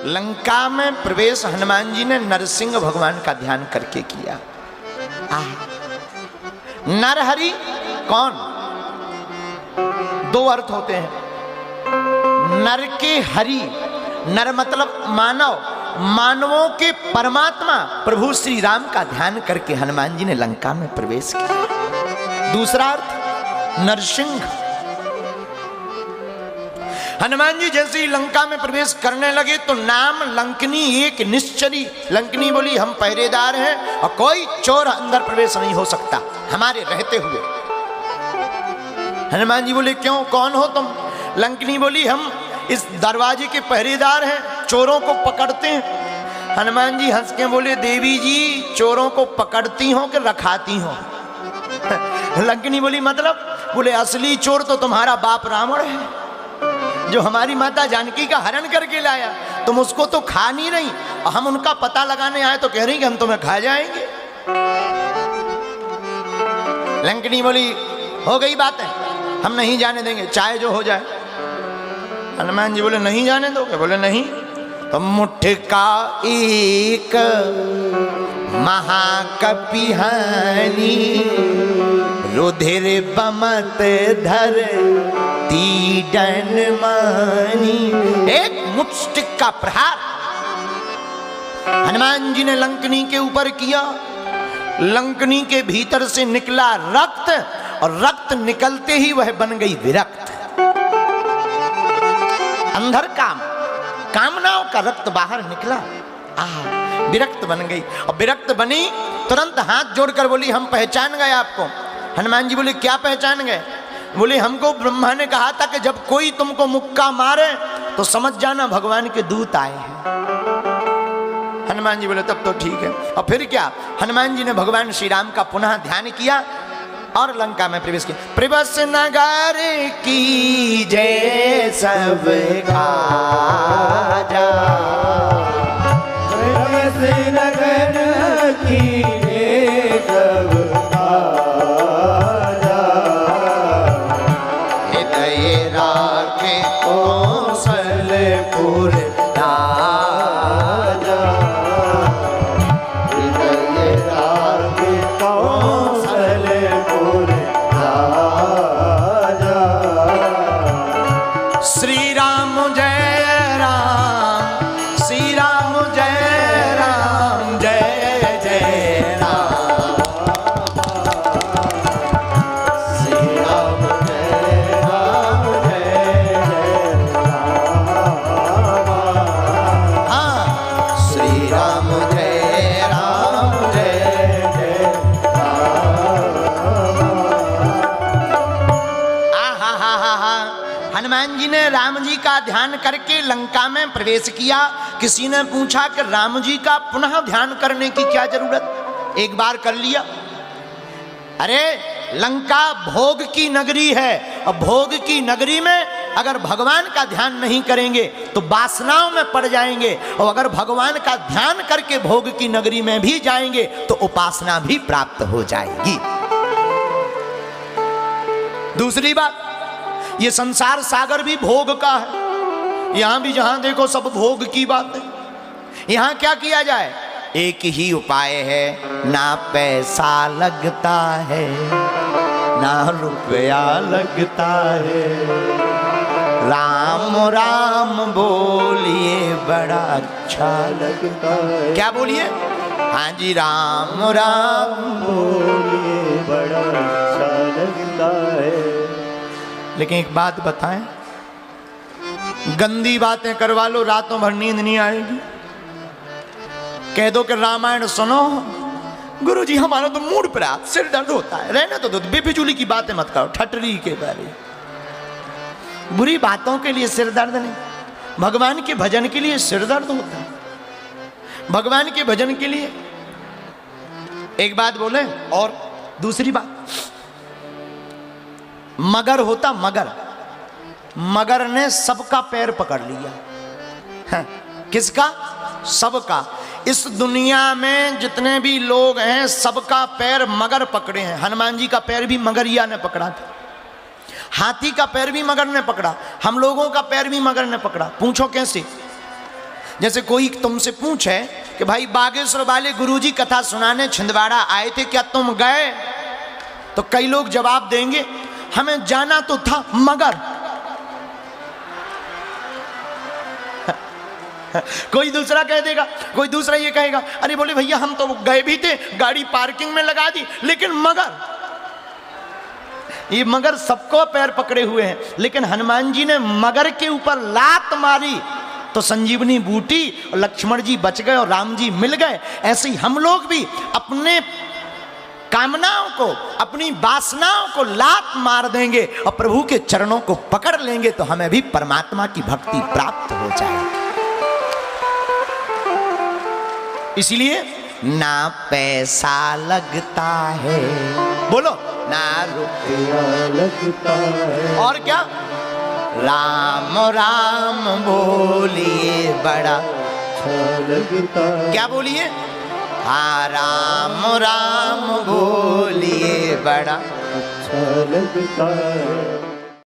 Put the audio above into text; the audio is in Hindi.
लंका में प्रवेश हनुमान जी ने नरसिंह भगवान का ध्यान करके किया। नरहरि कौन? दो अर्थ होते हैं। नर के हरि, नर मतलब मानव, मानवों के परमात्मा प्रभु श्री राम का ध्यान करके हनुमान जी ने लंका में प्रवेश किया। दूसरा अर्थ नरसिंह। हनुमान जी जैसे ही लंका में प्रवेश करने लगे तो नाम लंकनी एक निश्चरी। लंकनी बोली हम पहरेदार हैं और कोई चोर अंदर प्रवेश नहीं हो सकता हमारे रहते हुए। हनुमान जी बोले क्यों, कौन हो तुम? लंकनी बोली हम इस दरवाजे के पहरेदार हैं, चोरों को पकड़ते हैं। हनुमान जी हंस के बोले देवी जी चोरों को पकड़ती हो कि रखाती हो? लंकनी बोली मतलब? बोले असली चोर तो तुम्हारा बाप रावण है जो हमारी माता जानकी का हरण करके लाया। तुम उसको तो खा नहीं रही और हम उनका पता लगाने आए तो कह रही कि हम तुम्हें खा जाएंगे। लंकनी बोली हो गई बात है, हम नहीं जाने देंगे, चाहे जो हो जाए। हनुमान जी बोले नहीं जाने दोगे? बोले नहीं। तो मुठ का एक महाकपि हानि रुधिर बमत धर तीडन मानी। एक मुष्टिक का प्रहार हनुमान जी ने लंकनी के ऊपर किया। लंकनी के भीतर से निकला रक्त और रक्त निकलते ही वह बन गई विरक्त। अंधर काम, कामनाओं का रक्त बाहर निकला, विरक्त बन गई। और विरक्त बनी तुरंत हाथ जोड़कर बोली हम पहचान गए आपको। हनुमान जी बोले क्या पहचान गए? बोले हमको ब्रह्मा ने कहा था कि जब कोई तुमको मुक्का मारे तो समझ जाना भगवान के दूत आए हैं। हनुमान जी बोले तब तो ठीक है। और फिर क्या, हनुमान जी ने भगवान श्री राम का पुनः ध्यान किया और लंका में प्रवेश किया। प्रवेश नगर की जय सब खाजा, प्रवेश नगर की जय सब खाजा, हृदय राखे कौशलपुर राजा, हृदय राखे कौशलपुर राजा। श्री राम जय राम, श्री राम जय राम, जय जय राम, श्री राम जय राम, जय जय राम। हाँ श्री राम जय राम, जय जय हनुमान जी ने राम जी का ध्यान करके लंका में प्रवेश किया। किसी ने पूछा कि राम जी का पुनः ध्यान करने की क्या जरूरत, एक बार कर लिया। अरे लंका भोग की नगरी है और भोग की नगरी में अगर भगवान का ध्यान नहीं करेंगे तो वासनाओं में पड़ जाएंगे, और अगर भगवान का ध्यान करके भोग की नगरी में भी जाएंगे तो उपासना भी प्राप्त हो जाएगी। दूसरी बात, ये संसार सागर भी भोग का है। यहां भी जहां देखो सब भोग की बात है। यहां क्या किया जाए? एक ही उपाय है, ना पैसा लगता है ना रुपया लगता है, राम राम बोलिए बड़ा अच्छा लगता है। क्या बोलिए? हाँ जी राम राम बोलिए बड़ा अच्छा लगता है। लेकिन एक बात बताएं, गंदी बातें करवा लो रातों भर नींद नहीं आएगी। कह दो कि रामायण सुनो, गुरुजी हमारा तो मूड पर सिर दर्द होता है, रहने तो दो, बेफिजूली की बातें मत करो, ठटरी के बारे, बुरी बातों के लिए सिर दर्द नहीं। भगवान के भजन के लिए सिर दर्द होता है, भगवान के भजन के लिए। एक बात बोले, और दूसरी बात, मगर होता मगर, मगर ने सबका पैर पकड़ लिया। किसका? सबका। इस दुनिया में जितने भी लोग हैं सबका पैर मगर पकड़े हैं। हनुमान जी का पैर भी मगरिया ने पकड़ा था, हाथी का पैर भी मगर ने पकड़ा, हम लोगों का पैर भी मगर ने पकड़ा। पूछो कैसे? जैसे कोई तुमसे पूछे कि भाई बागेश्वर वाले गुरुजी कथा सुनाने छिंदवाड़ा आए थे, क्या तुम गए? तो कई लोग जवाब देंगे हमें जाना तो था मगर। कोई दूसरा कह देगा, कोई दूसरा ये कहेगा अरे बोले भैया हम तो गए भी थे, गाड़ी पार्किंग में लगा दी, लेकिन मगर। ये मगर सबको पैर पकड़े हुए हैं, लेकिन हनुमान जी ने मगर के ऊपर लात मारी तो संजीवनी बूटी और लक्ष्मण जी बच गए और राम जी मिल गए। ऐसे ही हम लोग भी अपने कामनाओं को, अपनी वासनाओं को लात मार देंगे और प्रभु के चरणों को पकड़ लेंगे तो हमें भी परमात्मा की भक्ति प्राप्त हो जाए। इसलिए ना पैसा लगता है, बोलो, ना रुपया लगता है, और क्या, राम राम बोलिए बड़ा अच्छा लगता है, क्या बोलिए, हाँ राम राम बोलिए बड़ा अच्छा लगता है।